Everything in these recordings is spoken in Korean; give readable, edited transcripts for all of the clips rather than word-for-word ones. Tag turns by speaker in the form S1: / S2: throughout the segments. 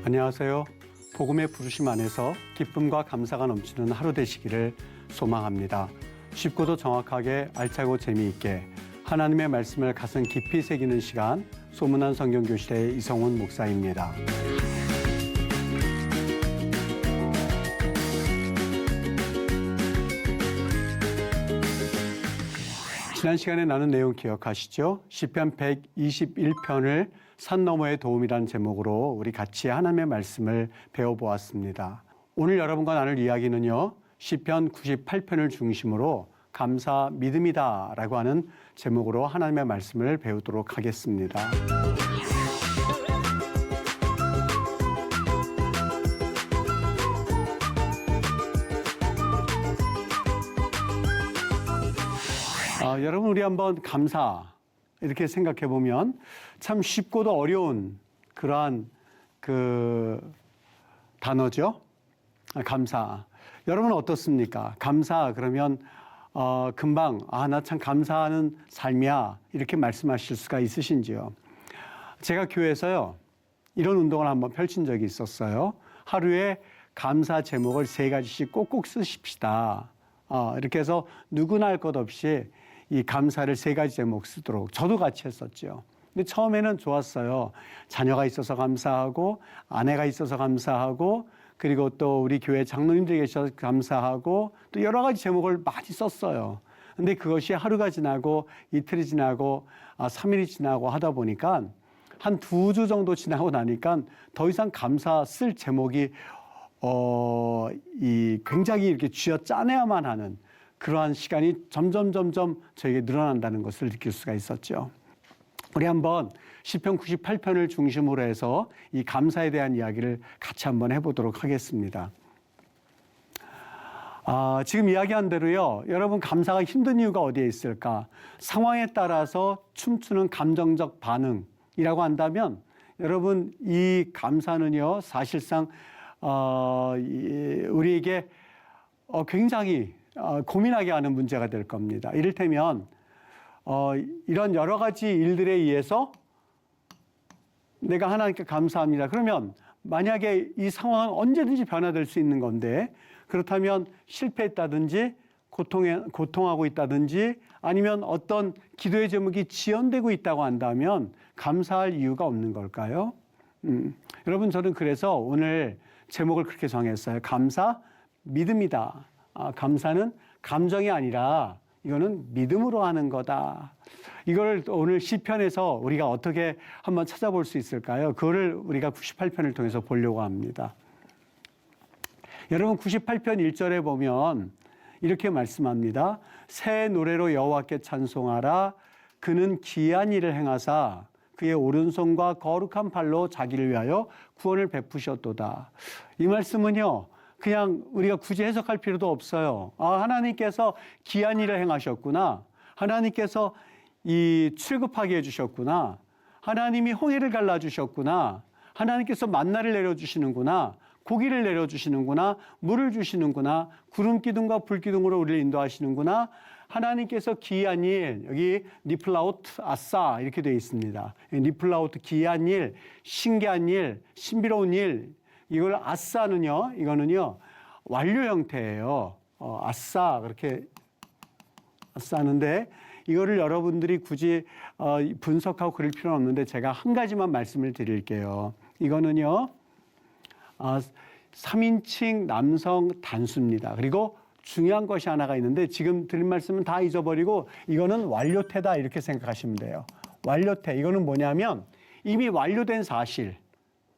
S1: 안녕하세요. 복음의 부르심 안에서 기쁨과 감사가 넘치는 하루 되시기를 소망합니다. 쉽고도 정확하게 알차고 재미있게 하나님의 말씀을 가슴 깊이 새기는 시간, 소문난 성경교실의 이성훈 목사입니다. 지난 시간에 나눈 내용 기억하시죠? 시편 121편을 산 너머의 도움이라는 제목으로 우리 같이 하나님의 말씀을 배워보았습니다. 오늘 여러분과 나눌 이야기는요, 시편 98편을 중심으로 감사 믿음이다 라고 하는 제목으로 하나님의 말씀을 배우도록 하겠습니다. 여러분, 우리 한번 감사 이렇게 생각해 보면 참 쉽고도 어려운 그러한 단어죠. 감사. 여러분은 어떻습니까? 감사 그러면 금방 나 참 감사하는 삶이야 이렇게 말씀하실 수가 있으신지요? 제가 교회에서요 이런 운동을 한번 펼친 적이 있었어요. 하루에 감사 제목을 3가지씩 꼭꼭 쓰십시다. 이렇게 해서 누구나 할 것 없이 이 감사를 3가지 제목 쓰도록 저도 같이 했었죠. 근데 처음에는 좋았어요. 자녀가 있어서 감사하고, 아내가 있어서 감사하고, 그리고 또 우리 교회 장로님들이 계셔서 감사하고, 또 여러 가지 제목을 많이 썼어요. 근데 그것이 하루가 지나고, 이틀이 지나고, 3일이 지나고 하다 보니까 한 2주 정도 지나고 나니까 더 이상 감사 쓸 제목이 굉장히 이렇게 쥐어 짜내야만 하는 그러한 시간이 점점 저에게 늘어난다는 것을 느낄 수가 있었죠. 우리 한번 시편 98편을 중심으로 해서 이 감사에 대한 이야기를 같이 한번 해보도록 하겠습니다. 지금 이야기한 대로요, 여러분 감사가 힘든 이유가 어디에 있을까? 상황에 따라서 춤추는 감정적 반응이라고 한다면 여러분 이 감사는요 사실상 우리에게 굉장히 고민하게 하는 문제가 될 겁니다. 이를테면 이런 여러 가지 일들에 의해서 내가 하나님께 감사합니다. 그러면 만약에 이 상황은 언제든지 변화될 수 있는 건데 그렇다면 실패했다든지 고통하고 있다든지 아니면 어떤 기도의 제목이 지연되고 있다고 한다면 감사할 이유가 없는 걸까요? 여러분 저는 그래서 오늘 제목을 그렇게 정했어요. 감사 믿음이다. 감사는 감정이 아니라 이거는 믿음으로 하는 거다. 이걸 오늘 시편에서 우리가 어떻게 한번 찾아볼 수 있을까요? 그거를 우리가 98편을 통해서 보려고 합니다. 여러분 98편 1절에 보면 이렇게 말씀합니다. 새 노래로 여호와께 찬송하라. 그는 기이한 일을 행하사 그의 오른손과 거룩한 팔로 자기를 위하여 구원을 베푸셨도다. 이 말씀은요. 그냥 우리가 굳이 해석할 필요도 없어요. 하나님께서 기이한 일을 행하셨구나. 하나님께서 출급하게 해주셨구나. 하나님이 홍해를 갈라주셨구나. 하나님께서 만나를 내려주시는구나. 고기를 내려주시는구나. 물을 주시는구나. 구름 기둥과 불 기둥으로 우리를 인도하시는구나. 하나님께서 기이한 일, 여기 니플라우트 아싸 이렇게 되어 있습니다. 니플라우트 기이한 일, 신기한 일, 신비로운 일. 이걸 아싸는요, 이거는요, 완료 형태예요. 아싸, 그렇게 아싸는데, 이거를 여러분들이 굳이 분석하고 그럴 필요는 없는데, 제가 한 가지만 말씀을 드릴게요. 이거는요, 3인칭 남성 단수입니다. 그리고 중요한 것이 하나가 있는데, 지금 드린 말씀은 다 잊어버리고, 이거는 완료태다, 이렇게 생각하시면 돼요. 완료태. 이거는 뭐냐면, 이미 완료된 사실.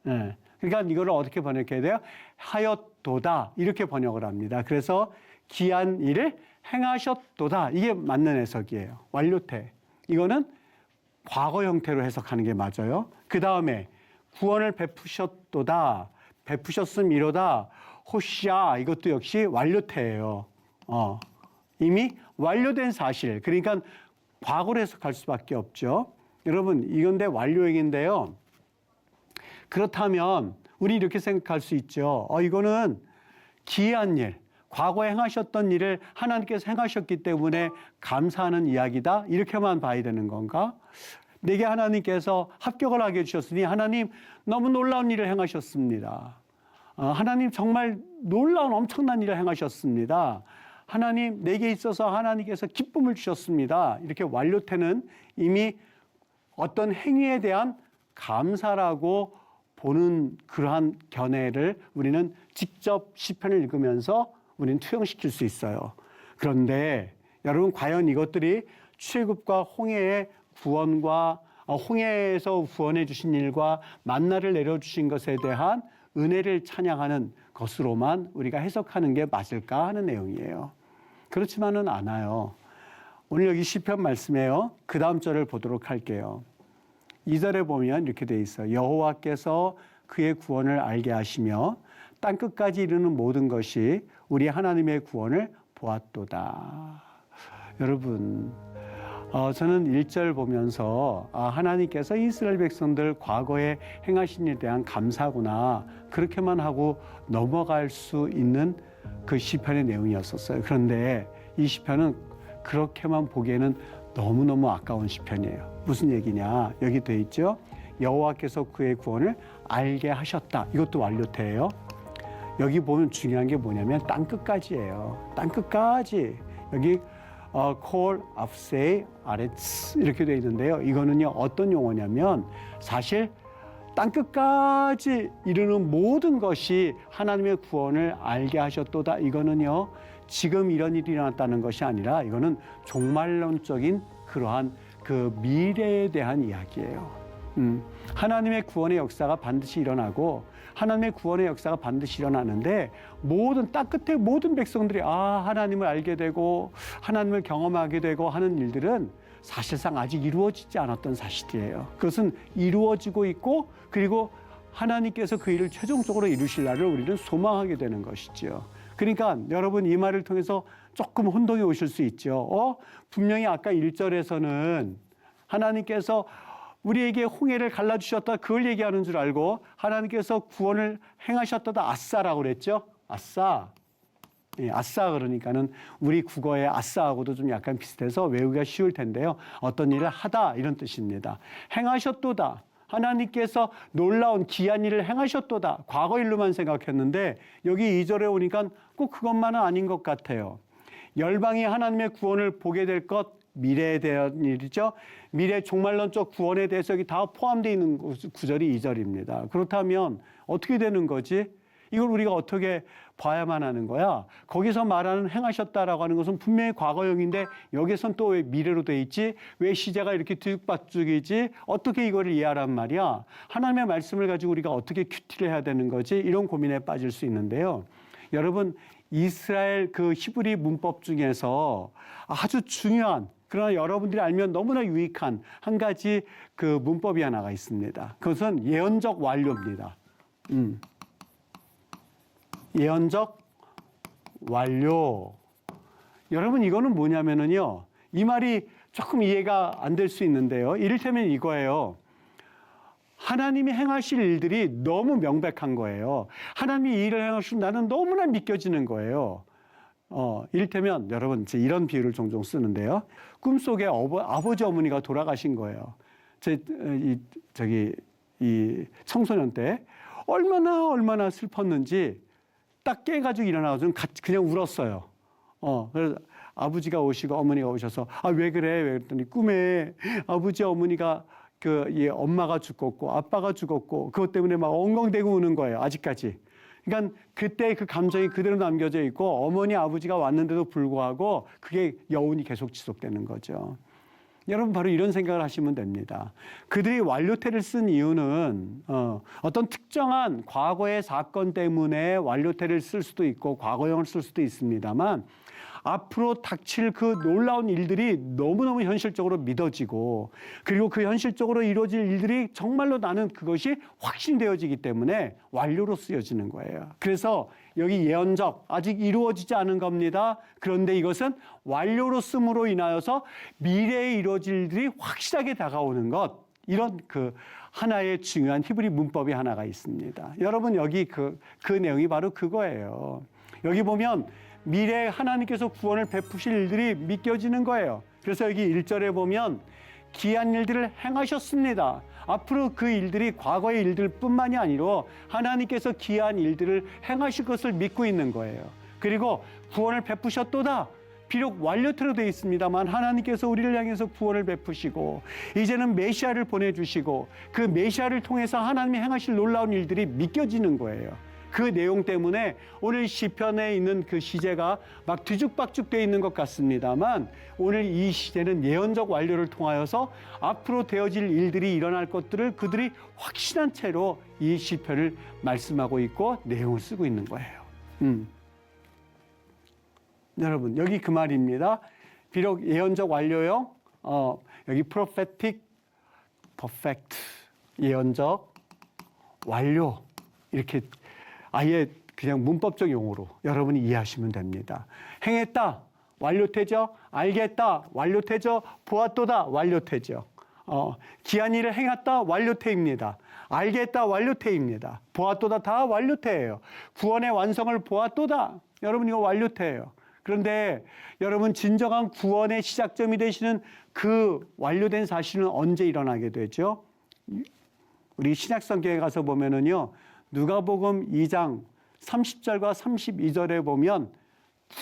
S1: 네. 그러니까 이거를 어떻게 번역해야 돼요? 하였도다 이렇게 번역을 합니다. 그래서 기이한 일을 행하셨도다 이게 맞는 해석이에요. 완료태. 이거는 과거 형태로 해석하는 게 맞아요. 그 다음에 구원을 베푸셨도다. 베푸셨음이로다. 호시아 이것도 역시 완료태예요. 이미 완료된 사실. 그러니까 과거로 해석할 수밖에 없죠. 여러분 이건데 완료형인데요. 그렇다면 우리 이렇게 생각할 수 있죠. 이거는 기이한 일, 과거에 행하셨던 일을 하나님께서 행하셨기 때문에 감사하는 이야기다. 이렇게만 봐야 되는 건가? 내게 하나님께서 합격을 하게 해주셨으니 하나님 너무 놀라운 일을 행하셨습니다. 하나님 정말 놀라운 엄청난 일을 행하셨습니다. 하나님 내게 있어서 하나님께서 기쁨을 주셨습니다. 이렇게 완료태는 이미 어떤 행위에 대한 감사라고 보는 그러한 견해를 우리는 직접 시편을 읽으면서 우리는 투영시킬 수 있어요. 그런데 여러분 과연 이것들이 출애굽과 홍해의 구원과 홍해에서 구원해 주신 일과 만나를 내려주신 것에 대한 은혜를 찬양하는 것으로만 우리가 해석하는 게 맞을까 하는 내용이에요. 그렇지만은 않아요. 오늘 여기 시편 말씀에요. 그 다음 절을 보도록 할게요. 2절에 보면 이렇게 돼 있어요. 여호와께서 그의 구원을 알게 하시며 땅끝까지 이르는 모든 것이 우리 하나님의 구원을 보았도다. 여러분, 저는 1절 보면서 하나님께서 이스라엘 백성들 과거에 행하신 일에 대한 감사구나 그렇게만 하고 넘어갈 수 있는 그 시편의 내용이었었어요. 그런데 이 시편은 그렇게만 보기에는 너무너무 아까운 시편이에요. 무슨 얘기냐? 여기 돼 있죠. 여호와께서 그의 구원을 알게 하셨다. 이것도 완료태예요. 여기 보면 중요한 게 뭐냐면 땅끝까지예요. 땅끝까지. 여기 콜, 앞세, 아레츠 이렇게 돼 있는데요. 이거는요 어떤 용어냐면 사실 땅끝까지 이르는 모든 것이 하나님의 구원을 알게 하셨도다. 이거는요 지금 이런 일이 일어났다는 것이 아니라 이거는 종말론적인 그러한 그 미래에 대한 이야기예요. 하나님의 구원의 역사가 반드시 일어나고 하나님의 구원의 역사가 반드시 일어나는데 모든 땅끝의 모든 백성들이 하나님을 알게 되고 하나님을 경험하게 되고 하는 일들은 사실상 아직 이루어지지 않았던 사실이에요. 그것은 이루어지고 있고 그리고 하나님께서 그 일을 최종적으로 이루실 날을 우리는 소망하게 되는 것이죠. 그러니까 여러분 이 말을 통해서 조금 혼동이 오실 수 있죠. 분명히 아까 1절에서는 하나님께서 우리에게 홍해를 갈라주셨다 그걸 얘기하는 줄 알고 하나님께서 구원을 행하셨다다 아싸라고 그랬죠. 아싸. 아싸 그러니까는 우리 국어의 아싸하고도 좀 약간 비슷해서 외우기가 쉬울 텐데요. 어떤 일을 하다 이런 뜻입니다. 행하셨도다. 하나님께서 놀라운 귀한 일을 행하셨도다. 과거 일로만 생각했는데 여기 2절에 오니까 꼭 그것만은 아닌 것 같아요. 열방이 하나님의 구원을 보게 될 것 미래에 대한 일이죠. 미래 종말론적 구원에 대해서 여기 다 포함되어 있는 구절이 2절입니다. 그렇다면 어떻게 되는 거지? 이걸 우리가 어떻게 봐야만 하는 거야? 거기서 말하는 행하셨다라고 하는 것은 분명히 과거형인데 여기선 또 왜 미래로 돼 있지? 왜 시제가 이렇게 뒤죽박죽이지? 어떻게 이거를 이해하란 말이야? 하나님의 말씀을 가지고 우리가 어떻게 큐티를 해야 되는 거지? 이런 고민에 빠질 수 있는데요. 여러분 이스라엘 그 히브리 문법 중에서 아주 중요한 그러나 여러분들이 알면 너무나 유익한 한 가지 그 문법이 하나가 있습니다. 그것은 예언적 완료입니다. 예언적 완료. 여러분 이거는 뭐냐면은요. 이 말이 조금 이해가 안 될 수 있는데요. 이를테면 이거예요. 하나님이 행하실 일들이 너무 명백한 거예요. 하나님이 이 일을 행하시면 나는 너무나 믿겨지는 거예요. 이를테면 여러분 이런 비유를 종종 쓰는데요. 꿈속에 아버지 어머니가 돌아가신 거예요. 이 청소년 때 얼마나 슬펐는지 딱 깨가지고 일어나서 그냥 울었어요. 그래서 아버지가 오시고 어머니가 오셔서 왜 그래? 왜 그랬더니 꿈에 아버지 어머니가 엄마가 죽었고 아빠가 죽었고 그것 때문에 막 엉엉대고 우는 거예요. 아직까지. 그러니까 그때 그 감정이 그대로 남겨져 있고 어머니 아버지가 왔는데도 불구하고 그게 여운이 계속 지속되는 거죠. 여러분 바로 이런 생각을 하시면 됩니다. 그들이 완료태를 쓴 이유는 어떤 특정한 과거의 사건 때문에 완료태를 쓸 수도 있고 과거형을 쓸 수도 있습니다만 앞으로 닥칠 그 놀라운 일들이 너무너무 현실적으로 믿어지고 그리고 그 현실적으로 이루어질 일들이 정말로 나는 그것이 확신되어지기 때문에 완료로 쓰여지는 거예요. 그래서 여기 예언적 아직 이루어지지 않은 겁니다. 그런데 이것은 완료로 씀으로 인하여서 미래에 이루어질 일들이 확실하게 다가오는 것 이런 그 하나의 중요한 히브리 문법이 하나가 있습니다. 여러분 여기 그 내용이 바로 그거예요. 여기 보면 미래에 하나님께서 구원을 베푸실 일들이 믿겨지는 거예요. 그래서 여기 1절에 보면 기이한 일들을 행하셨습니다. 앞으로 그 일들이 과거의 일들뿐만이 아니라 하나님께서 기이한 일들을 행하실 것을 믿고 있는 거예요. 그리고 구원을 베푸셨도다. 비록 완료태로 되어 있습니다만 하나님께서 우리를 향해서 구원을 베푸시고 이제는 메시아를 보내주시고 그 메시아를 통해서 하나님이 행하실 놀라운 일들이 믿겨지는 거예요. 그 내용 때문에 오늘 시편에 있는 그 시제가 막 뒤죽박죽되어 있는 것 같습니다만 오늘 이 시제는 예언적 완료를 통하여서 앞으로 되어질 일들이 일어날 것들을 그들이 확신한 채로 이 시편을 말씀하고 있고 내용을 쓰고 있는 거예요. 여러분 여기 그 말입니다. 비록 예언적 완료요. 여기 prophetic perfect 예언적 완료 이렇게 아예 그냥 문법적 용어로 여러분이 이해하시면 됩니다. 행했다 완료태죠. 알겠다 완료태죠. 보았도다 완료태죠. 기한 일을 행했다 완료태입니다. 알겠다 완료태입니다. 보았도다 다 완료태예요. 구원의 완성을 보았도다. 여러분 이거 완료태예요. 그런데 여러분 진정한 구원의 시작점이 되시는 그 완료된 사실은 언제 일어나게 되죠? 우리 신약성경에 가서 보면은요. 누가복음 2장 30절과 32절에 보면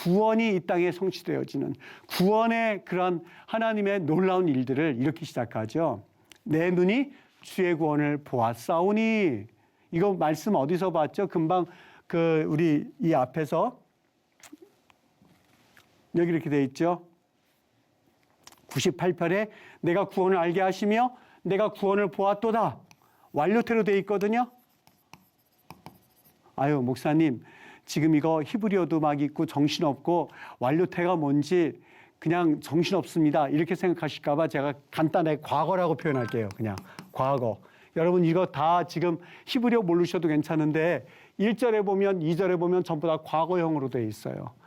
S1: 구원이 이 땅에 성취되어지는 구원의 그런 하나님의 놀라운 일들을 이렇게 시작하죠. 내 눈이 주의 구원을 보았사오니. 이거 말씀 어디서 봤죠? 금방 우리 이 앞에서 여기 이렇게 돼 있죠. 98편에 내가 구원을 알게 하시며 내가 구원을 보았도다. 완료태로 돼 있거든요. 아유 목사님 지금 이거 히브리어도 막 있고 정신없고 완료태가 뭔지 그냥 정신없습니다. 이렇게 생각하실까 봐 제가 간단하게 과거라고 표현할게요. 그냥 과거. 여러분 이거 다 지금 히브리어 모르셔도 괜찮은데 1절에 보면 2절에 보면 전부 다 과거형으로 돼 있어요.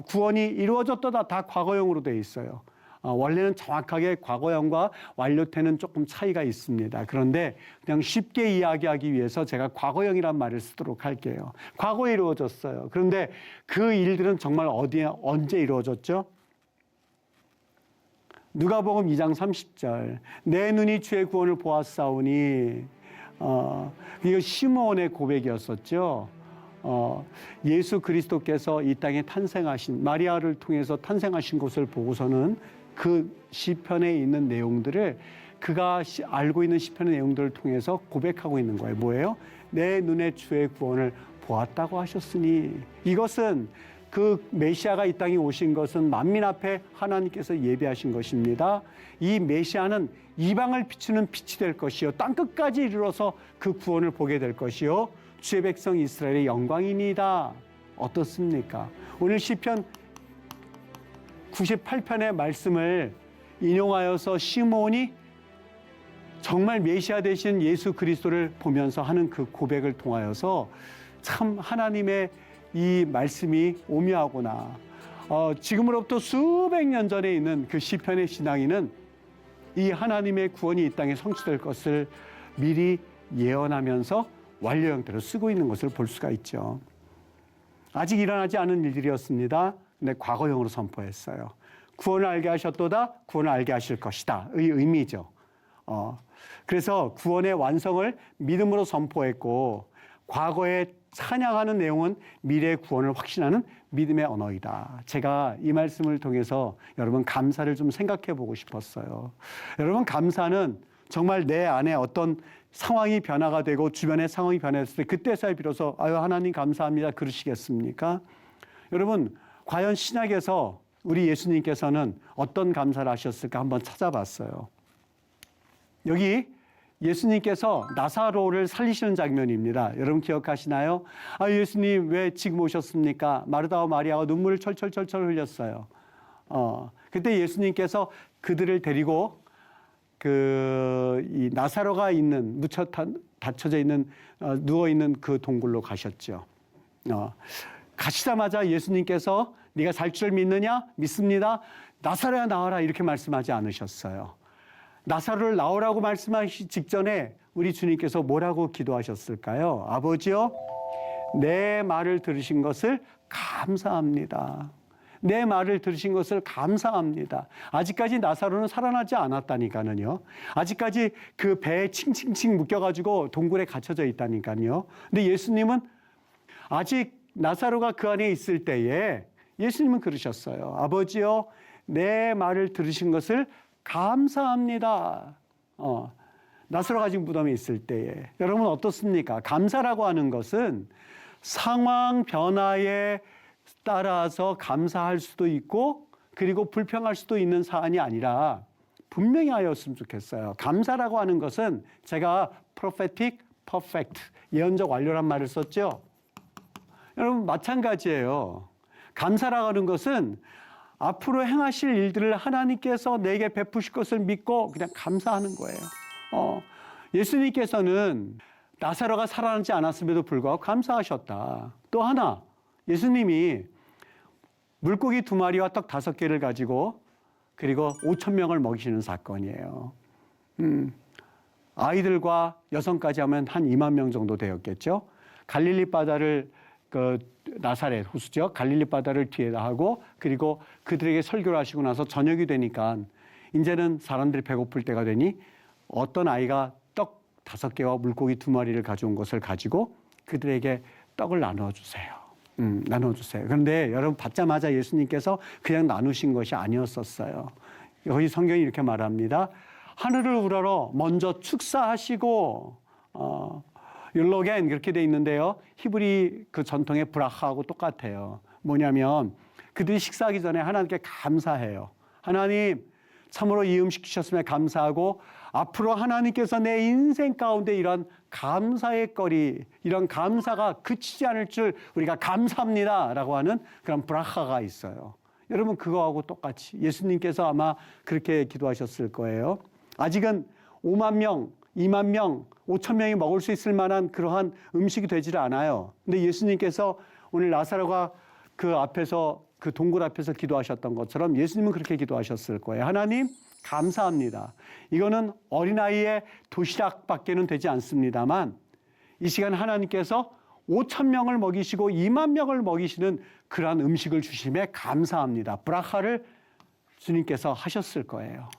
S1: 구원이 이루어졌다 다 과거형으로 돼 있어요. 원래는 정확하게 과거형과 완료태는 조금 차이가 있습니다. 그런데 그냥 쉽게 이야기하기 위해서 제가 과거형이란 말을 쓰도록 할게요. 과거에 이루어졌어요. 그런데 그 일들은 정말 언제 이루어졌죠? 누가복음 2장 30절 내 눈이 주의 구원을 보았사오니 이거 시므온의 고백이었었죠. 예수 그리스도께서 이 땅에 탄생하신 마리아를 통해서 탄생하신 것을 보고서는 그 시편에 있는 내용들을 그가 알고 있는 시편의 내용들을 통해서 고백하고 있는 거예요. 뭐예요? 내 눈에 주의 구원을 보았다고 하셨으니 이것은 그 메시아가 이 땅에 오신 것은 만민 앞에 하나님께서 예비하신 것입니다. 이 메시아는 이방을 비추는 빛이 될 것이요 땅끝까지 이르러서 그 구원을 보게 될 것이요 주의 백성 이스라엘의 영광이니이다. 어떻습니까? 오늘 시편 98편의 말씀을 인용하여서 시므온이 정말 메시아 되신 예수 그리스도를 보면서 하는 그 고백을 통하여서 참 하나님의 이 말씀이 오묘하구나. 지금으로부터 수백 년 전에 있는 그 시편의 신앙인은 이 하나님의 구원이 이 땅에 성취될 것을 미리 예언하면서 완료 형태로 쓰고 있는 것을 볼 수가 있죠. 아직 일어나지 않은 일들이었습니다. 근데 과거형으로 선포했어요. 구원을 알게 하셨도다. 구원을 알게 하실 것이다. 의 의미죠. 그래서 구원의 완성을 믿음으로 선포했고 과거에 찬양하는 내용은 미래의 구원을 확신하는 믿음의 언어이다. 제가 이 말씀을 통해서 여러분 감사를 좀 생각해 보고 싶었어요. 여러분 감사는 정말 내 안에 어떤 상황이 변화가 되고 주변의 상황이 변했을 때 그때서야 비로소 아유 하나님 감사합니다 그러시겠습니까? 여러분 과연 신약에서 우리 예수님께서는 어떤 감사를 하셨을까 한번 찾아봤어요. 여기 예수님께서 나사로를 살리시는 장면입니다. 여러분 기억하시나요? 예수님 왜 지금 오셨습니까? 마르다와 마리아가 눈물을 철철철철 흘렸어요. 그때 예수님께서 그들을 데리고 이 나사로가 있는 닫혀져 있는 누워 있는 그 동굴로 가셨죠. 가시자마자 예수님께서 네가 살 줄 믿느냐? 믿습니다. 나사로야 나와라 이렇게 말씀하지 않으셨어요. 나사로를 나오라고 말씀하시기 직전에 우리 주님께서 뭐라고 기도하셨을까요? 아버지요, 내 말을 들으신 것을 감사합니다. 내 말을 들으신 것을 감사합니다. 아직까지 나사로는 살아나지 않았다니까는요. 아직까지 그 배에 칭칭칭 묶여가지고 동굴에 갇혀져 있다니까요. 근데 예수님은 아직 나사로가 그 안에 있을 때에 예수님은 그러셨어요. 아버지요, 내 말을 들으신 것을 감사합니다. 나사로가 지금 무덤에 있을 때에. 여러분 어떻습니까? 감사라고 하는 것은 상황 변화에 따라서 감사할 수도 있고 그리고 불평할 수도 있는 사안이 아니라 분명히 하였으면 좋겠어요. 감사라고 하는 것은 제가 prophetic perfect, 예언적 완료란 말을 썼죠. 여러분 마찬가지예요. 감사라고 하는 것은 앞으로 행하실 일들을 하나님께서 내게 베푸실 것을 믿고 그냥 감사하는 거예요. 예수님께서는 나사로가 살아나지 않았음에도 불구하고 감사하셨다. 또 하나, 예수님이 물고기 2마리와 떡 5개를 가지고 그리고 5,000명을 먹이시는 사건이에요. 아이들과 여성까지 하면 한 2만 명 정도 되었겠죠. 갈릴리 바다를 나사렛 호수죠. 갈릴리 바다를 뒤에다 하고 그리고 그들에게 설교를 하시고 나서 저녁이 되니까 이제는 사람들이 배고플 때가 되니 어떤 아이가 떡 5개와 물고기 2마리를 가져온 것을 가지고 그들에게 떡을 나눠주세요. 나눠주세요. 그런데 여러분 받자마자 예수님께서 그냥 나누신 것이 아니었었어요. 여기 성경이 이렇게 말합니다. 하늘을 우러러 먼저 축사하시고 율로겐 그렇게 돼 있는데요. 히브리 그 전통의 브라하하고 똑같아요. 뭐냐면 그들이 식사하기 전에 하나님께 감사해요. 하나님 참으로 이 음식 주셨음에 감사하고 앞으로 하나님께서 내 인생 가운데 이런 감사의 거리, 이런 감사가 그치지 않을 줄 우리가 감사합니다 라고 하는 그런 브라하가 있어요. 여러분 그거하고 똑같이 예수님께서 아마 그렇게 기도하셨을 거예요. 아직은 5만 명, 2만 명, 5천 명이 먹을 수 있을 만한 그러한 음식이 되질 않아요. 근데 예수님께서 오늘 나사로가 그 앞에서 그 동굴 앞에서 기도하셨던 것처럼 예수님은 그렇게 기도하셨을 거예요. 하나님 감사합니다. 이거는 어린아이의 도시락밖에는 되지 않습니다만 이 시간 하나님께서 5천 명을 먹이시고 2만 명을 먹이시는 그러한 음식을 주심에 감사합니다. 브라하를 주님께서 하셨을 거예요.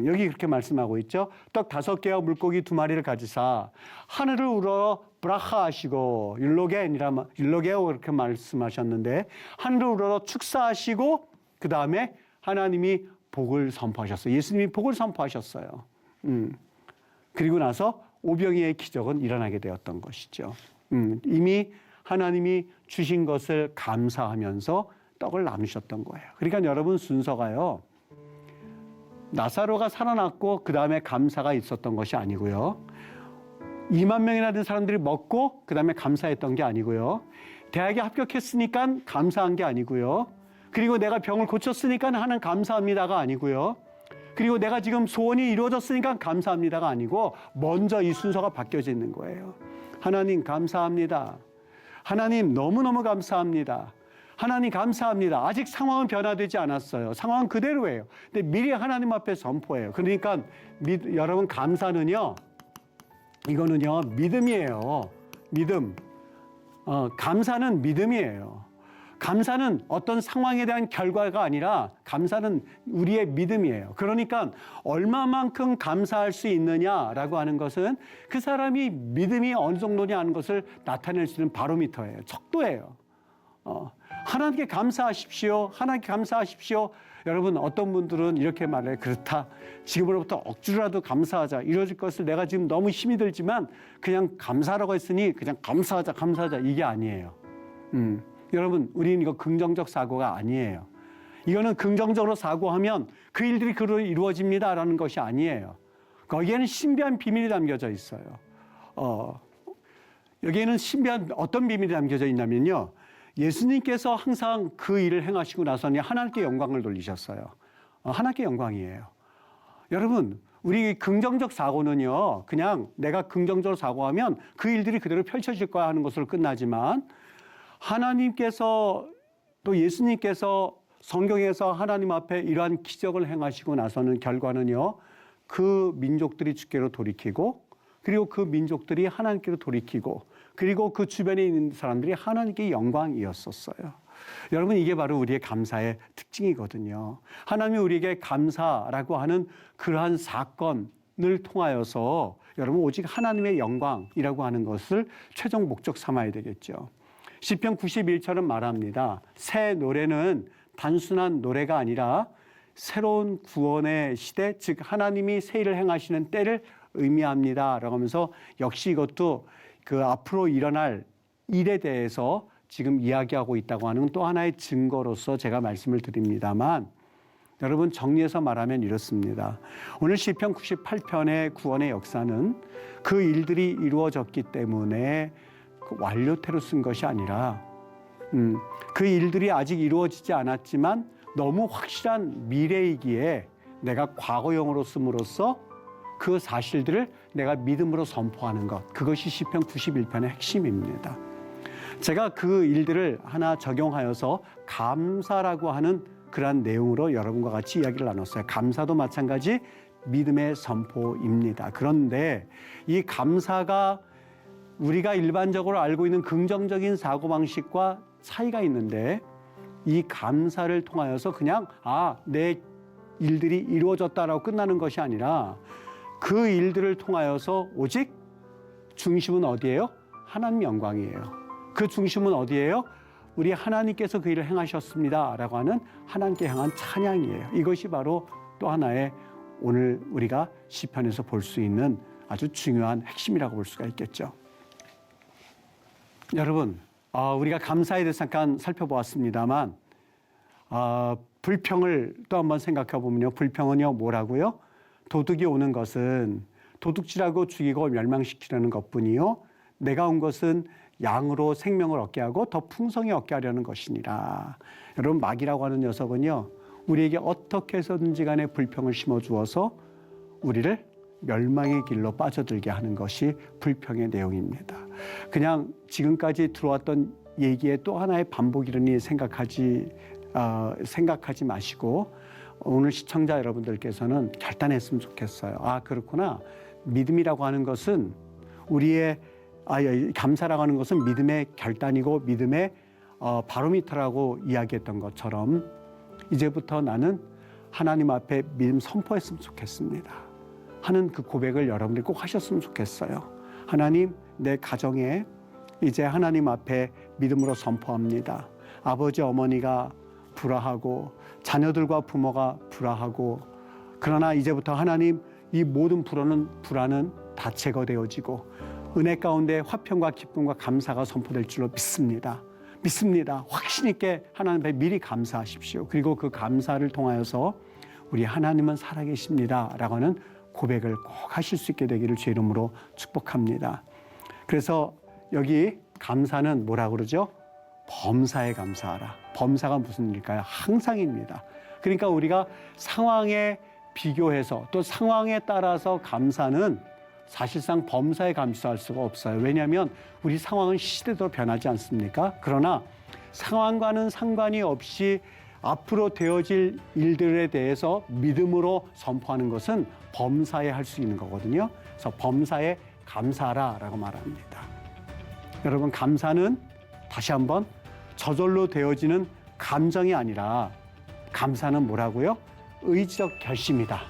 S1: 여기 그렇게 말씀하고 있죠. 떡 5개와 물고기 2마리를 가지사 하늘을 우러 브라하 하시고 율로게오 그렇게 말씀하셨는데 하늘을 우러 축사하시고 그 다음에 하나님이 복을 선포하셨어요. 예수님이 복을 선포하셨어요. 그리고 나서 오병이의 기적은 일어나게 되었던 것이죠. 이미 하나님이 주신 것을 감사하면서 떡을 나누셨던 거예요. 그러니까 여러분 순서가요. 나사로가 살아났고 그 다음에 감사가 있었던 것이 아니고요. 2만 명이나 된 사람들이 먹고 그 다음에 감사했던 게 아니고요. 대학에 합격했으니까 감사한 게 아니고요. 그리고 내가 병을 고쳤으니까 하는 감사합니다가 아니고요. 그리고 내가 지금 소원이 이루어졌으니까 감사합니다가 아니고 먼저 이 순서가 바뀌어져 있는 거예요. 하나님 감사합니다. 하나님 너무너무 감사합니다. 하나님 감사합니다. 아직 상황은 변화되지 않았어요. 상황은 그대로예요. 근데 미리 하나님 앞에 선포해요. 그러니까 여러분 감사는요. 이거는요. 믿음이에요. 믿음. 감사는 믿음이에요. 감사는 어떤 상황에 대한 결과가 아니라 감사는 우리의 믿음이에요. 그러니까 얼마만큼 감사할 수 있느냐라고 하는 것은 그 사람이 믿음이 어느 정도냐 하는 것을 나타낼 수 있는 바로미터예요. 척도예요. 하나님께 감사하십시오. 하나님께 감사하십시오. 여러분 어떤 분들은 이렇게 말해요. 그렇다. 지금으로부터 억지로라도 감사하자. 이루어질 것을 내가 지금 너무 힘이 들지만 그냥 감사라고 했으니 그냥 감사하자. 이게 아니에요. 여러분 우리는 이거 긍정적 사고가 아니에요. 이거는 긍정적으로 사고하면 그 일들이 그로 이루어집니다라는 것이 아니에요. 거기에는 신비한 비밀이 담겨져 있어요. 여기에는 신비한 어떤 비밀이 담겨져 있냐면요. 예수님께서 항상 그 일을 행하시고 나서는 하나님께 영광을 돌리셨어요. 하나님께 영광이에요. 여러분 우리 긍정적 사고는요. 그냥 내가 긍정적으로 사고하면 그 일들이 그대로 펼쳐질 거야 하는 것으로 끝나지만 하나님께서 또 예수님께서 성경에서 하나님 앞에 이러한 기적을 행하시고 나서는 결과는요. 그 민족들이 주께로 돌이키고 그리고 그 민족들이 하나님께로 돌이키고 그리고 그 주변에 있는 사람들이 하나님께 영광이었었어요. 여러분, 이게 바로 우리의 감사의 특징이거든요. 하나님이 우리에게 감사라고 하는 그러한 사건을 통하여서 여러분 오직 하나님의 영광이라고 하는 것을 최종 목적 삼아야 되겠죠. 시편 91절은 말합니다. 새 노래는 단순한 노래가 아니라 새로운 구원의 시대, 즉 하나님이 새 일을 행하시는 때를 의미합니다. 라고 하면서 역시 이것도 그 앞으로 일어날 일에 대해서 지금 이야기하고 있다고 하는 또 하나의 증거로서 제가 말씀을 드립니다만, 여러분 정리해서 말하면 이렇습니다. 오늘 시편 98편의 구원의 역사는 그 일들이 이루어졌기 때문에 그 완료태로 쓴 것이 아니라 그 일들이 아직 이루어지지 않았지만 너무 확실한 미래이기에 내가 과거형으로 씀으로써 그 사실들을 내가 믿음으로 선포하는 것, 그것이 시편 91편의 핵심입니다. 제가 그 일들을 하나 적용하여서 감사라고 하는 그러한 내용으로 여러분과 같이 이야기를 나눴어요. 감사도 마찬가지 믿음의 선포입니다. 그런데 이 감사가 우리가 일반적으로 알고 있는 긍정적인 사고방식과 차이가 있는데, 이 감사를 통하여서 그냥 내 일들이 이루어졌다라고 끝나는 것이 아니라 그 일들을 통하여서 오직 중심은 어디예요? 하나님 영광이에요. 그 중심은 어디예요? 우리 하나님께서 그 일을 행하셨습니다 라고 하는 하나님께 향한 찬양이에요. 이것이 바로 또 하나의 오늘 우리가 시편에서 볼 수 있는 아주 중요한 핵심이라고 볼 수가 있겠죠. 여러분, 우리가 감사에 대해서 잠깐 살펴보았습니다만 불평을 또 한번 생각해 보면요. 불평은요 뭐라고요? 도둑이 오는 것은 도둑질하고 죽이고 멸망시키려는 것뿐이요, 내가 온 것은 양으로 생명을 얻게 하고 더 풍성히 얻게 하려는 것이니라. 여러분, 마귀라고 하는 녀석은요 우리에게 어떻게 해서든지 간에 불평을 심어주어서 우리를 멸망의 길로 빠져들게 하는 것이 불평의 내용입니다. 그냥 지금까지 들어왔던 얘기의 또 하나의 반복이라니 생각하지 마시고 오늘 시청자 여러분들께서는 결단했으면 좋겠어요. 그렇구나. 믿음이라고 하는 것은 우리의 감사라고 하는 것은 믿음의 결단이고 믿음의 바로미터라고 이야기했던 것처럼 이제부터 나는 하나님 앞에 믿음 선포했으면 좋겠습니다 하는 그 고백을 여러분들이 꼭 하셨으면 좋겠어요. 하나님, 내 가정에 이제 하나님 앞에 믿음으로 선포합니다. 아버지 어머니가 불화하고 자녀들과 부모가 불화하고, 그러나 이제부터 하나님 이 모든 불화는 다 제거되어지고 은혜 가운데 화평과 기쁨과 감사가 선포될 줄로 믿습니다. 확신 있게 하나님 앞에 미리 감사하십시오. 그리고 그 감사를 통하여서 우리 하나님은 살아계십니다 라고 하는 고백을 꼭 하실 수 있게 되기를 주의 이름으로 축복합니다. 그래서 여기 감사는 뭐라 그러죠? 범사에 감사하라. 범사가 무슨 일일까요? 항상입니다. 그러니까 우리가 상황에 비교해서 또 상황에 따라서 감사는 사실상 범사에 감사할 수가 없어요. 왜냐하면 우리 상황은 시대도 변하지 않습니까? 그러나 상황과는 상관이 없이 앞으로 되어질 일들에 대해서 믿음으로 선포하는 것은 범사에 할 수 있는 거거든요. 그래서 범사에 감사하라라고 말합니다. 여러분, 감사는 다시 한번 저절로 되어지는 감정이 아니라 감사는 뭐라고요? 의지적 결심이다.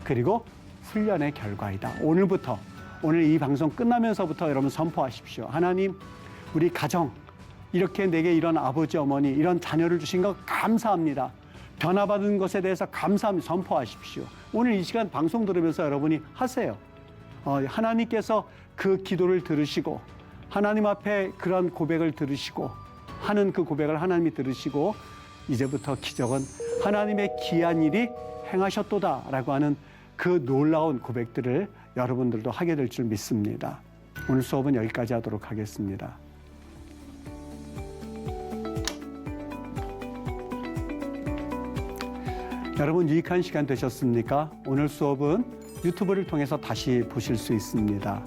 S1: 그리고 훈련의 결과이다. 오늘 이 방송 끝나면서부터 여러분 선포하십시오. 하나님, 우리 가정 이렇게 내게 이런 아버지 어머니 이런 자녀를 주신 것 감사합니다. 변화받은 것에 대해서 감사합니다. 선포하십시오. 오늘 이 시간 방송 들으면서 여러분이 하세요. 하나님께서 그 기도를 들으시고 하나님 앞에 그런 고백을 들으시고 하는 그 고백을 하나님이 들으시고 이제부터 기적은 하나님의 귀한 일이 행하셨도다라고 하는 그 놀라운 고백들을 여러분들도 하게 될 줄 믿습니다. 오늘 수업은 여기까지 하도록 하겠습니다. 여러분, 유익한 시간 되셨습니까? 오늘 수업은 유튜브를 통해서 다시 보실 수 있습니다.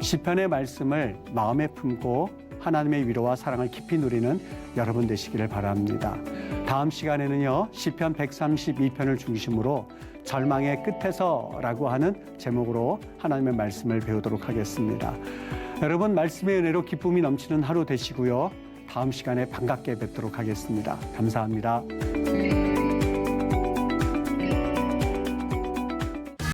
S1: 시편의 말씀을 마음에 품고 하나님의 위로와 사랑을 깊이 누리는 여러분 되시기를 바랍니다. 다음 시간에는요, 시편 132편을 중심으로 절망의 끝에서라고 하는 제목으로 하나님의 말씀을 배우도록 하겠습니다. 여러분, 말씀의 은혜로 기쁨이 넘치는 하루 되시고요. 다음 시간에 반갑게 뵙도록 하겠습니다. 감사합니다.